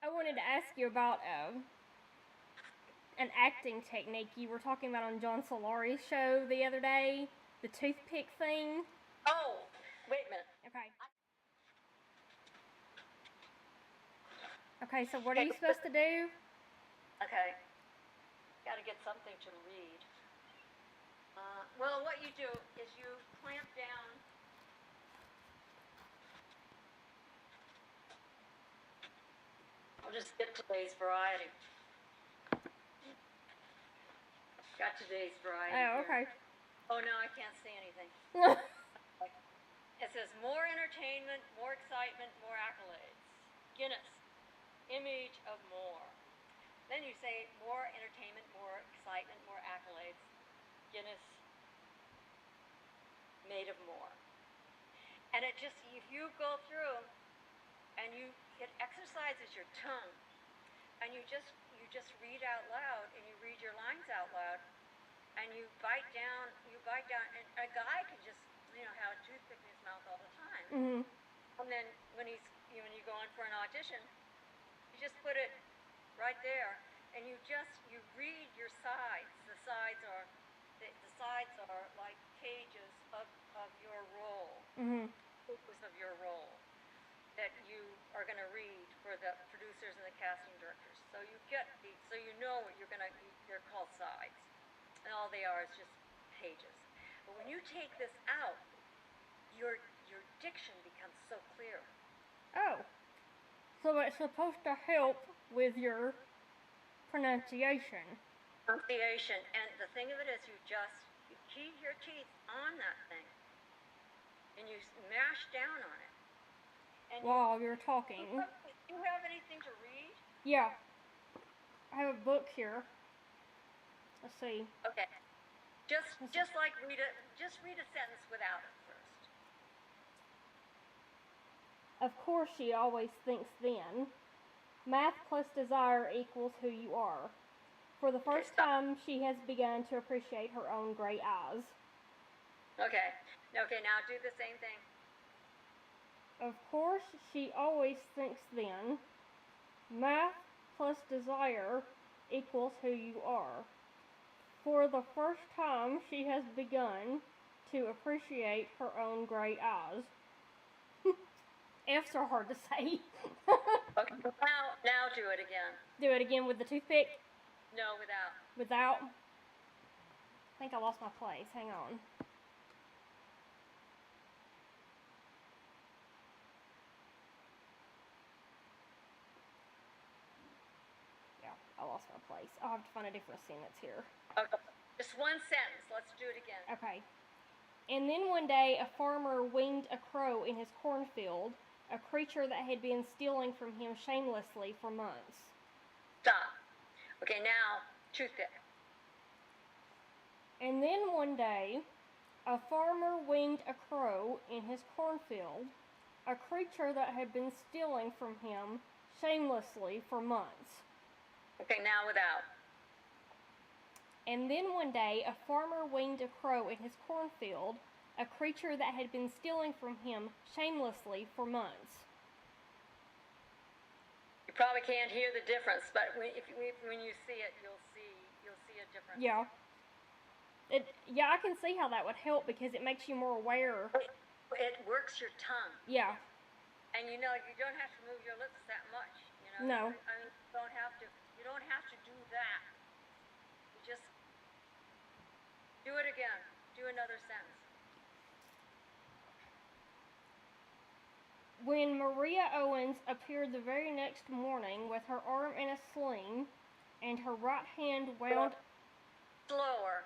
I wanted to ask you about an acting technique you were talking about on John Solari's show the other day, the toothpick thing. Oh, wait a minute. Okay. Okay, so what are you supposed to do? Okay. Got to get something to read. Well, what you do is you clamp down. I'll just get today's variety. Got today's variety. Oh, okay. Here. Oh, no, I can't see anything. It says more entertainment, more excitement, more accolades. Guinness, image of more. Then you say more entertainment, more excitement, more accolades. Guinness, made of more. And it just, if you go through and it exercises your tongue, and you just read out loud, and you read your lines out loud, and you bite down, and a guy can just, have a toothpick in his mouth all the time. Mm-hmm. And then when you go in for an audition, you just put it right there, and you read your sides. The sides are like pages of your role, pages of your role that you are going to read for the producers and the casting directors. So you know what they're called sides, and all they are is just pages. But when you take this out, your diction becomes so clear. Oh, so it's supposed to help with your pronunciation. Pronunciation, and the thing of it is, you keep your teeth on that thing, and you mash down on it. And while you're talking. Do you have anything to read? Yeah. I have a book here. Let's see. Okay. Just read a sentence without it first. Of course she always thinks then. Math plus desire equals who you are. For the first time, she has begun to appreciate her own gray eyes. Okay, now do the same thing. Of course, she always thinks then. Math plus desire equals who you are. For the first time, she has begun to appreciate her own gray eyes. F's are hard to say. Okay, now do it again. Do it again with the toothpick? No, without. Without? I think I lost my place. Hang on. Yeah, I lost my place. I'll have to find a different sentence here. Okay, just one sentence. Let's do it again. Okay. And then one day a farmer winged a crow in his cornfield, a creature that had been stealing from him shamelessly for months. Stop. Okay, now, toothpick. And then one day, a farmer winged a crow in his cornfield, a creature that had been stealing from him shamelessly for months. Okay, now without. And then one day, a farmer winged a crow in his cornfield, a creature that had been stealing from him shamelessly for months. You probably can't hear the difference, but when you see it, you'll see a difference. Yeah. Yeah, I can see how that would help because it makes you more aware. It works your tongue. Yeah. And you don't have to move your lips that much. No. I mean, you don't have to do that. You just do it again. Do another sentence. When Maria Owens appeared the very next morning with her arm in a sling and her right hand wound... Slower.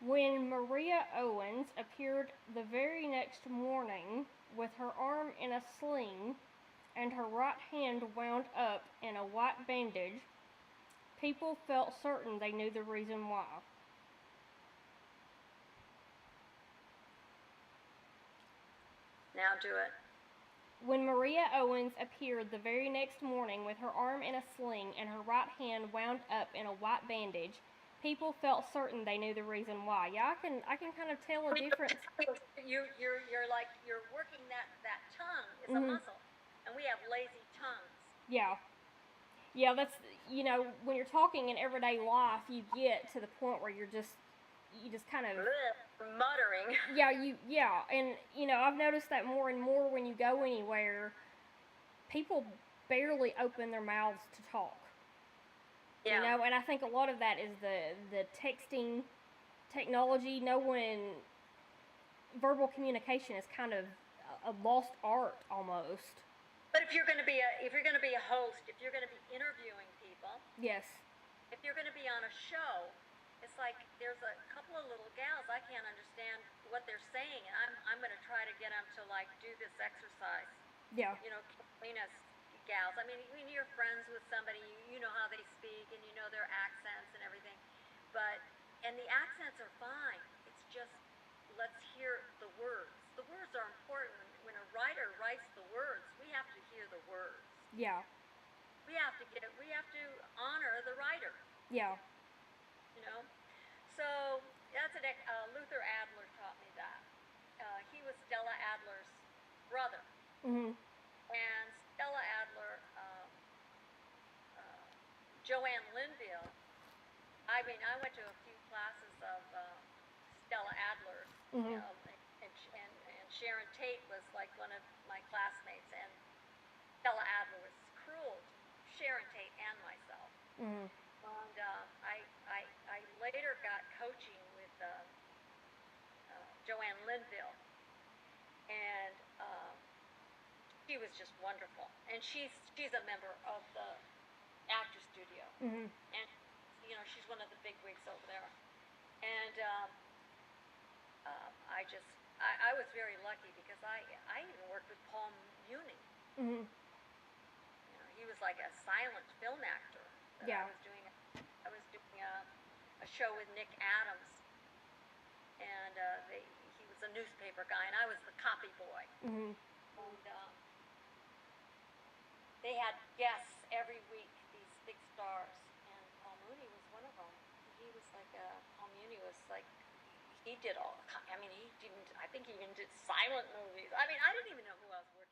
When Maria Owens appeared the very next morning with her arm in a sling and her right hand wound up in a white bandage, people felt certain they knew the reason why. Now do it. When Maria Owens appeared the very next morning with her arm in a sling and her right hand wound up in a white bandage, people felt certain they knew the reason why. Yeah, I can kind of tell a difference. You're working that tongue is a muscle, and we have lazy tongue. tongues. Yeah. Yeah, that's, when you're talking in everyday life, you get to the point where you just kind of muttering. Yeah, and I've noticed that more and more when you go anywhere, people barely open their mouths to talk. Yeah. And I think a lot of that is the texting technology. No one verbal communication is kind of a lost art almost. But if you're going to be a host, if you're going to be interviewing people, yes. If you're going to be on a show, it's like there's a couple of little gals I can't understand what they're saying, and I'm going to try to get them to like do this exercise. Yeah. Carolina's gals. I mean, when you're friends with somebody, you know how they speak and you know their accents and everything, and the accents are fine. It's just let's hear the words. The words are important. When a writer writes the words, we have to hear the words. Yeah. We have to honor the writer. Yeah. So that's Luther Adler taught me that. He was Stella Adler's brother. Mhm. And Stella Adler, Joanne Linville. I mean, I went to a few classes of Stella Adler's, Mhm. and Sharon Tate was like one of my classmates, and Stella Adler was cruel to Sharon Tate and myself. Mhm. And I later got coaching with Joanne Linville, and she was just wonderful. And she's a member of the Actors Studio, Mhm. and she's one of the big wigs over there. And I was very lucky because I even worked with Paul Muni. Mhm. He was like a silent film actor. Yeah. I was doing a show with Nick Adams, and he was a newspaper guy, and I was the copy boy. Mhm. And they had guests every week, these big stars, and Paul Muni was one of them. He was like Paul Muni was like. He did all. I mean, he didn't. I think he even did silent movies. I mean, I didn't even know who I was working